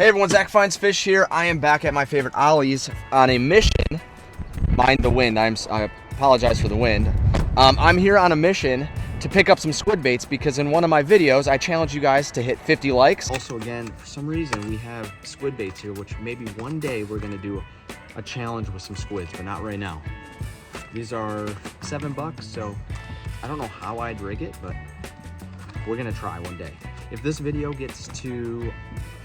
Hey everyone, Zach Finds Fish here. I am back at my favorite Ollies on a mission. Mind the wind, I apologize for the wind. I'm here on a mission to pick up some squid baits because in one of my videos, I challenged you guys to hit 50 likes. Also again, for some reason, we have squid baits here, which maybe one day we're gonna do a challenge with some squids, but not right now. These are $7, so I don't know how I'd rig it, but we're gonna try one day. If this video gets to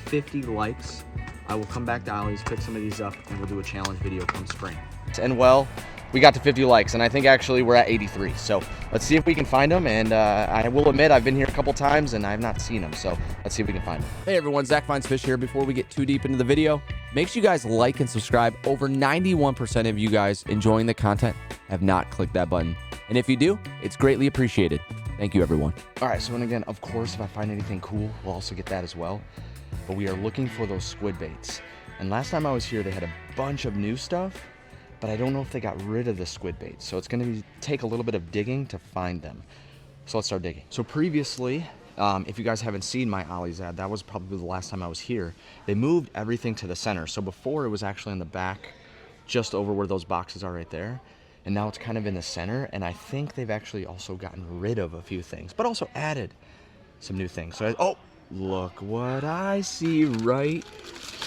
50 likes, I will come back to Ollie's, pick some of these up, and we'll do a challenge video come spring. And well, we got to 50 likes, and I think actually we're at 83. So let's see if we can find them. And I will admit I've been here a couple times and I've not seen them. So let's see if we can find them. Hey everyone, Zach Finds Fish here. Before we get too deep into the video, make sure you guys like and subscribe. Over 91% of you guys enjoying the content have not clicked that button. And if you do, it's greatly appreciated. Thank you, everyone. All right, so and again, of course, if I find anything cool, we'll also get that as well. But we are looking for those squid baits. And last time I was here, they had a bunch of new stuff, but I don't know if they got rid of the squid baits. So it's gonna take a little bit of digging to find them. So let's start digging. So previously, if you guys haven't seen my Ollie's ad, that was probably the last time I was here. They moved everything to the center. So before it was actually in the back, just over where those boxes are right there. And now it's kind of in the center. And I think they've actually also gotten rid of a few things, but also added some new things. So oh, look what I see right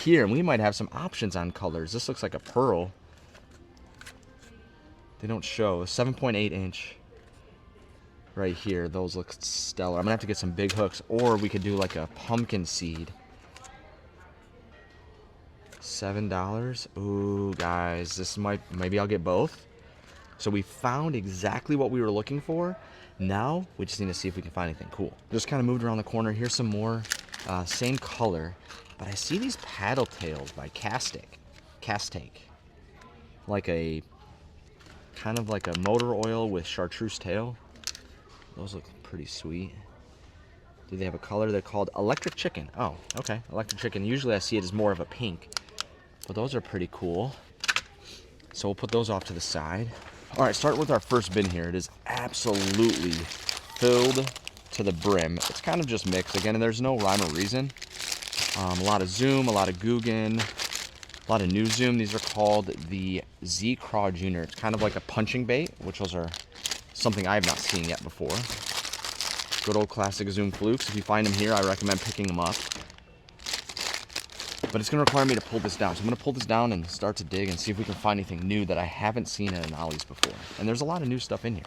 here. And we might have some options on colors. This looks like a pearl. They don't show. 7.8 inch right here. Those look stellar. I'm gonna have to get some big hooks, or we could do like a pumpkin seed. $7. Ooh, guys, this maybe I'll get both. So we found exactly what we were looking for. Now we just need to see if we can find anything cool. Just kind of moved around the corner. Here's some more, same color, but I see these paddle tails by Castake, like a kind of like a motor oil with chartreuse tail. Those look pretty sweet. Do they have a color? They're called electric chicken. Oh, okay, electric chicken. Usually I see it as more of a pink, but those are pretty cool. So we'll put those off to the side. All right, start with our first bin here. It is absolutely filled to the brim. It's kind of just mixed. Again, and there's no rhyme or reason. A lot of zoom, a lot of Guggen, a lot of new zoom. These are called the Z Craw Jr. It's kind of like a punching bait, which those are something I have not seen yet before. Good old classic zoom flukes. If you find them here, I recommend picking them up. But it's going to require me to pull this down. So I'm going to pull this down and start to dig and see if we can find anything new that I haven't seen at an Ollie's before. And there's a lot of new stuff in here.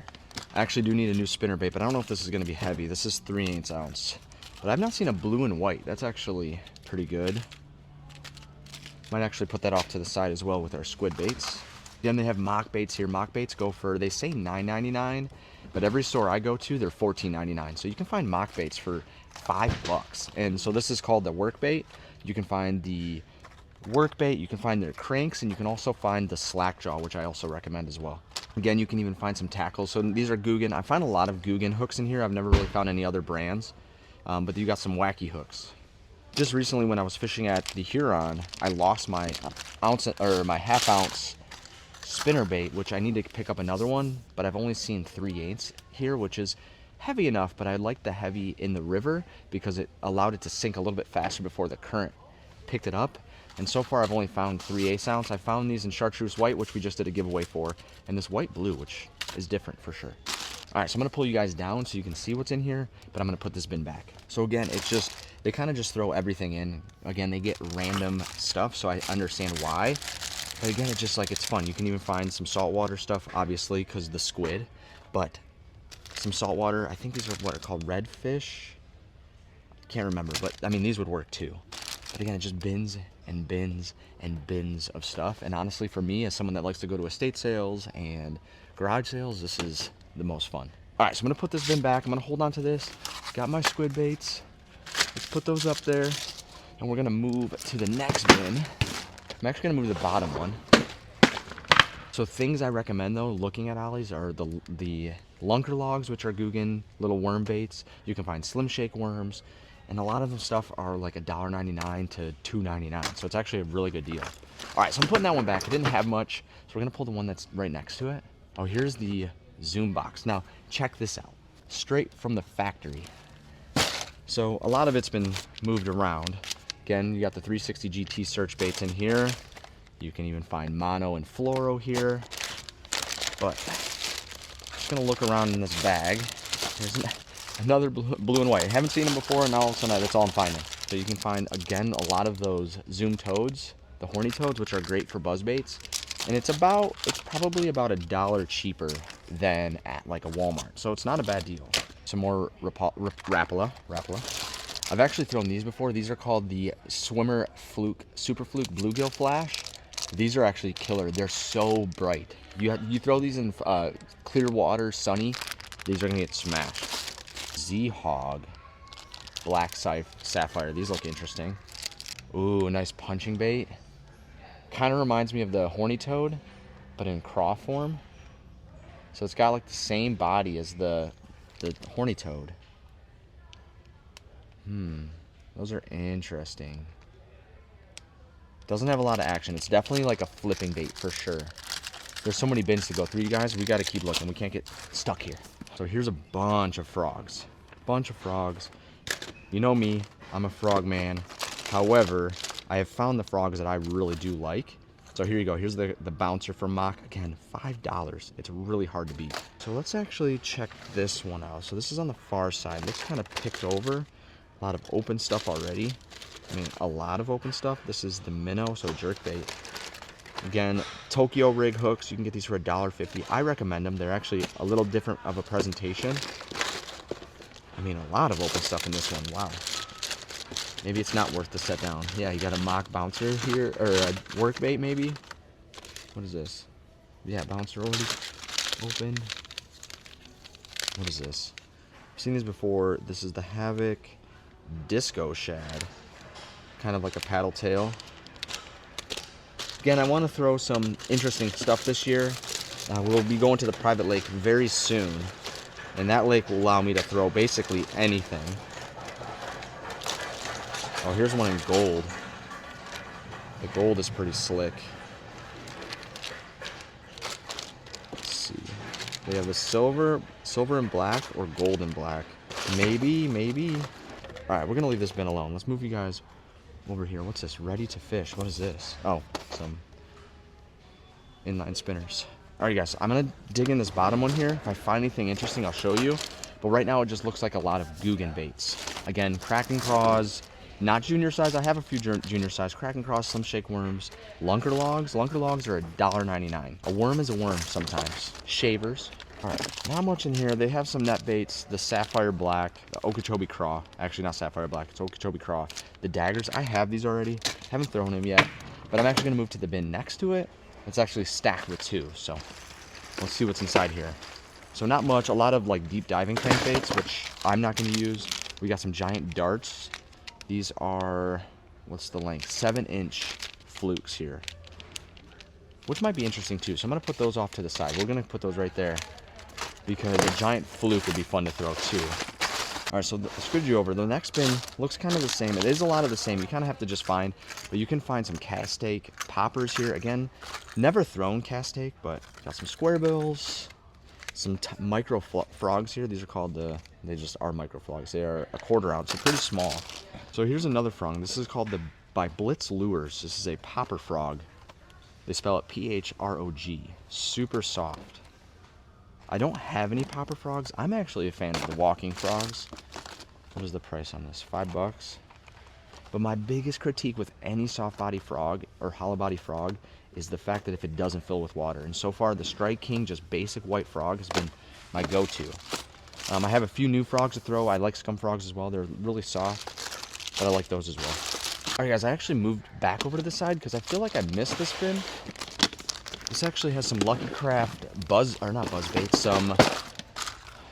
I actually do need a new spinner bait, but I don't know if this is going to be heavy. This is 3/8 ounce. But I've not seen a blue and white. That's actually pretty good. Might actually put that off to the side as well with our squid baits. Then they have mock baits here. Mock baits go for, they say $9.99, but every store I go to, they're $14.99. So you can find mock baits for $5. And so this is called the work bait. You can find the work bait, you can find their cranks, and you can also find the slack jaw, which I also recommend as well. Again, you can even find some tackles. So these are Guggen. I find a lot of Guggen hooks in here. I've never really found any other brands, but you got some wacky hooks. Just recently when I was fishing at the Huron, I lost my my half ounce spinner bait, which I need to pick up another one, but I've only seen 3/8 here, which is heavy enough, but I like the heavy in the river because it allowed it to sink a little bit faster before the current picked it up. And so far I've only found 3/8 ounce. I found these in chartreuse white, which we just did a giveaway for, and this white blue, which is different for sure. All right, so I'm gonna pull you guys down so you can see what's in here, but I'm gonna put this bin back. So again, it's just, they kind of just throw everything in. Again, they get random stuff, so I understand why. But again, it's just like, it's fun. You can even find some saltwater stuff, obviously, because the squid, but some saltwater. I think these are what are called redfish. Can't remember, but I mean, these would work too. But again, it's just bins and bins and bins of stuff. And honestly, for me, as someone that likes to go to estate sales and garage sales, this is the most fun. All right, so I'm gonna put this bin back. I'm gonna hold on to this. Got my squid baits. Let's put those up there. And we're gonna move to the next bin. I'm actually gonna move to the bottom one. So things I recommend though, looking at Ollie's, are the lunker logs, which are Guggen little worm baits. You can find Slim Shake worms, and a lot of them stuff are like $1.99 to $2.99. So it's actually a really good deal. All right, so I'm putting that one back. I didn't have much, so we're gonna pull the one that's right next to it. Oh, here's the zoom box. Now check this out, straight from the factory. So a lot of it's been moved around, Again, you got the 360 GT search baits in here. You can even find mono and fluoro here. But just gonna look around in this bag. There's another blue and white. I haven't seen them before, and now all of a sudden that's all I'm finding. So you can find, again, a lot of those zoom toads, the horny toads, which are great for buzz baits. And it's probably about $1 cheaper than at like a Walmart. So it's not a bad deal. Some more Rapala. I've actually thrown these before. These are called the Swimmer Super Fluke Bluegill Flash. These are actually killer. They're so bright. You throw these in clear water, sunny, these are gonna get smashed. Z-Hog Black Sapphire. These look interesting. Ooh, a nice punching bait. Kind of reminds me of the horny toad, but in craw form. So it's got like the same body as the horny toad. Those are interesting. Doesn't have a lot of action. It's definitely like a flipping bait for sure. There's so many bins to go through, you guys. We got to keep looking. We can't get stuck here. So here's a bunch of frogs. You know me, I'm a frog man. However, I have found the frogs that I really do like. So here you go. Here's the bouncer from Mock. Again, $5. It's really hard to beat. So let's actually check this one out. So this is on the far side. Looks kind of picked over. A lot of open stuff already. I mean, a lot of open stuff. This is the minnow, so jerkbait. Again, Tokyo rig hooks. You can get these for $1.50. I recommend them. They're actually a little different of a presentation. I mean, a lot of open stuff in this one. Wow. Maybe it's not worth the set down. Yeah, you got a mock bouncer here, or a work bait maybe. What is this? Yeah, bouncer already open. What is this? I've seen these before. This is the Havoc Disco Shad. Kind of like a paddle tail. Again, I want to throw some interesting stuff this year. We'll be going to the private lake very soon. And that lake will allow me to throw basically anything. Oh, here's one in gold. The gold is pretty slick. Let's see. They have the silver and black, or gold and black. Maybe. All right, we're gonna leave this bin alone. Let's move you guys over here. What's this? Ready to fish. What is this? Oh, some inline spinners. All right, guys, I'm gonna dig in this bottom one here. If I find anything interesting, I'll show you. But right now, it just looks like a lot of Guggen baits. Again, Kraken craws, not junior size. I have a few junior size Kraken craws, some shake worms, lunker logs. Lunker logs are $1.99. A worm is a worm sometimes. Shavers. All right, not much in here. They have some net baits, the Sapphire Black, the Okeechobee Craw. Actually, not Sapphire Black, it's Okeechobee Craw. The daggers, I have these already. Haven't thrown them yet, but I'm actually gonna move to the bin next to it. It's actually stacked with two, so let's see what's inside here. So not much, a lot of like deep diving crankbaits, which I'm not gonna use. We got some giant darts. These are, what's the length? 7-inch flukes here, which might be interesting too. So I'm gonna put those off to the side. We're gonna put those right there because a giant fluke would be fun to throw too. All right, so screwed you over. The next bin looks kind of the same. It is a lot of the same. You kind of have to just find, but you can find some cast stake poppers here. Again, never thrown cast stake, but got some square bills, some micro frogs here. These are called they just are micro frogs. They are a 1/4 ounce, so pretty small. So here's another frog. This is called by Blitz Lures. This is a popper frog. They spell it P-H-R-O-G. Super soft. I don't have any popper frogs. I'm actually a fan of the walking frogs. What is the price on this? $5. But my biggest critique with any soft body frog or hollow body frog is the fact that if it doesn't fill with water. And so far, the Strike King, just basic white frog, has been my go-to. I have a few new frogs to throw. I like scum frogs as well. They're really soft, but I like those as well. All right, guys, I actually moved back over to the side because I feel like I missed this bin. This actually has some Lucky Craft some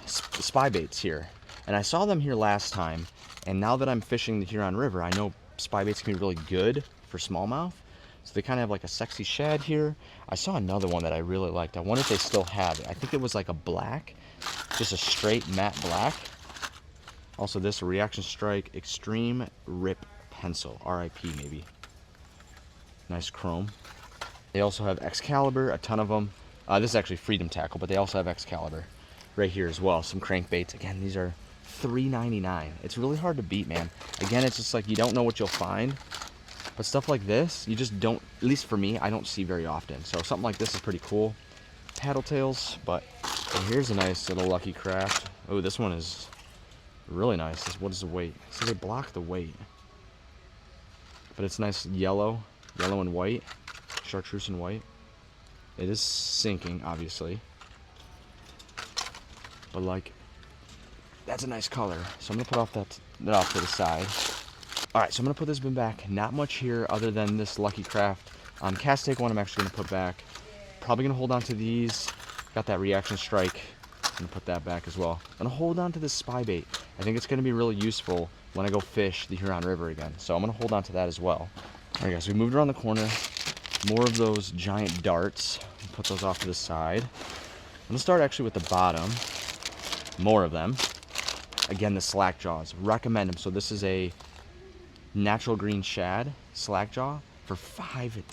spy baits here. And I saw them here last time, and now that I'm fishing the Huron River, I know spy baits can be really good for smallmouth. So they kind of have like a sexy shad here. I saw another one that I really liked. I wonder if they still have it. I think it was like a black, just a straight matte black. Also this, Reaction Strike Extreme Rip Pencil, RIP maybe. Nice chrome. They also have Excalibur, a ton of them. This is actually Freedom Tackle, but they also have Excalibur right here as well. Some crankbaits. Again, these are $3.99. It's really hard to beat, man. Again, it's just like you don't know what you'll find. But stuff like this, you just don't, at least for me, I don't see very often. So something like this is pretty cool. Paddle tails, but here's a nice little Lucky Craft. Oh, this one is really nice. What is the weight? So they block the weight. But it's nice yellow and white, chartreuse and white. It is sinking, obviously. But like, that's a nice color. So I'm gonna put that off to the side. All right, so I'm gonna put this bin back. Not much here other than this Lucky Craft. Cast take one I'm actually gonna put back. Probably gonna hold on to these. Got that reaction strike. I'm gonna put that back as well. I'm gonna hold on to this spy bait. I think it's gonna be really useful when I go fish the Huron River again. So I'm gonna hold on to that as well. All right, guys, we moved around the corner. More of those giant darts. Put those off to the side. I'm gonna start actually with the bottom. More of them. Again, the slack jaws. Recommend them. So this is a natural green shad slack jaw for $5,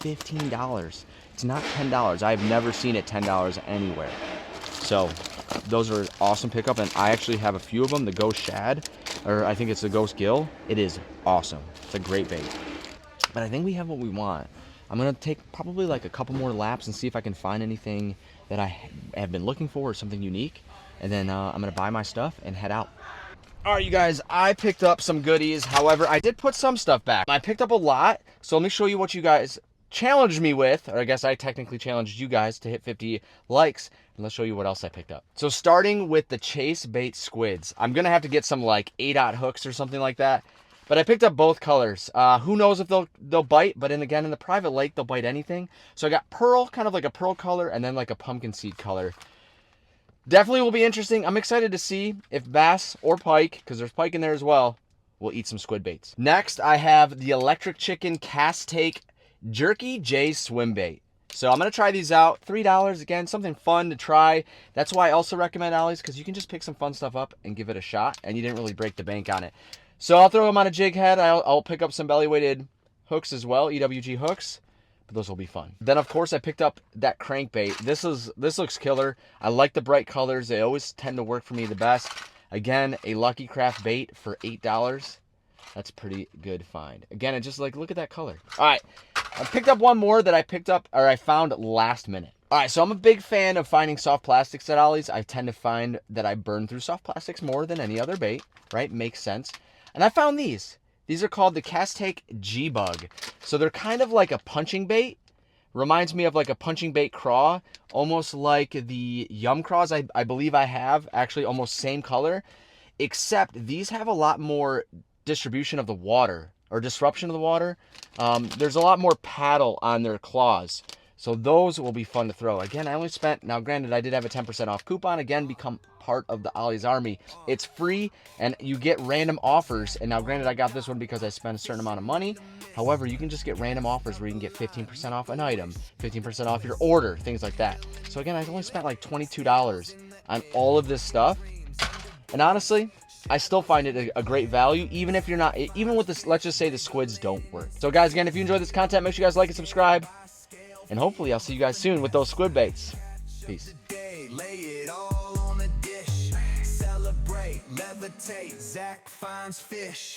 $15. It's not $10. I've never seen it $10 anywhere. So those are awesome pickup, and I actually have a few of them. The Ghost Shad, or I think it's the Ghost Gill. It is awesome. It's a great bait. But I think we have what we want. I'm gonna take probably like a couple more laps and see if I can find anything that I have been looking for or something unique. And then I'm gonna buy my stuff and head out. All right, you guys, I picked up some goodies. However, I did put some stuff back. I picked up a lot, so let me show you what you guys challenged me with, or I guess I technically challenged you guys to hit 50 likes, and let's show you what else I picked up. So starting with the Chasebaits Squids. I'm gonna have to get some like 8/0 hooks or something like that, but I picked up both colors. Who knows if they'll bite, but again, in the private lake, they'll bite anything. So I got pearl, kind of like a pearl color, and then like a pumpkin seed color. Definitely will be interesting. I'm excited to see if bass or pike, because there's pike in there as well, will eat some squid baits. Next, I have the Electric Chicken Cast Take Jerky J Swim Bait. So I'm going to try these out. $3, again, something fun to try. That's why I also recommend Ollies, because you can just pick some fun stuff up and give it a shot, and you didn't really break the bank on it. So I'll throw them on a jig head. I'll pick up some belly-weighted hooks as well, EWG hooks. Those will be fun. Then of course I picked up that crankbait. This looks killer. I like the bright colors. They always tend to work for me the best. Again, a Lucky Craft bait for $8. That's a pretty good find. Again, I just like, look at that color. All right, I picked up one more that I found last minute. All right, so I'm a big fan of finding soft plastics at Ollies. I tend to find that I burn through soft plastics more than any other bait, right? Makes sense. And I found these. These are called the Cast Take G-Bug. So they're kind of like a punching bait. Reminds me of like a punching bait craw. Almost like the Yum Craws I believe I have. Actually, almost same color. Except these have a lot more distribution of the water. Or disruption of the water. There's a lot more paddle on their claws. So those will be fun to throw. Again, I only spent, now granted I did have a 10% off coupon. Again, become part of the Ollies Army. It's free and you get random offers. And now granted I got this one because I spent a certain amount of money. However, you can just get random offers where you can get 15% off an item, 15% off your order, things like that. So again, I only spent like $22 on all of this stuff. And honestly, I still find it a great value, even if you're not, even with this, let's just say the squids don't work. So guys, again, if you enjoyed this content, make sure you guys like and subscribe. And hopefully I'll see you guys soon with those squid baits. Peace. Lay it all on a dish. Celebrate, levitate. Zach finds fish.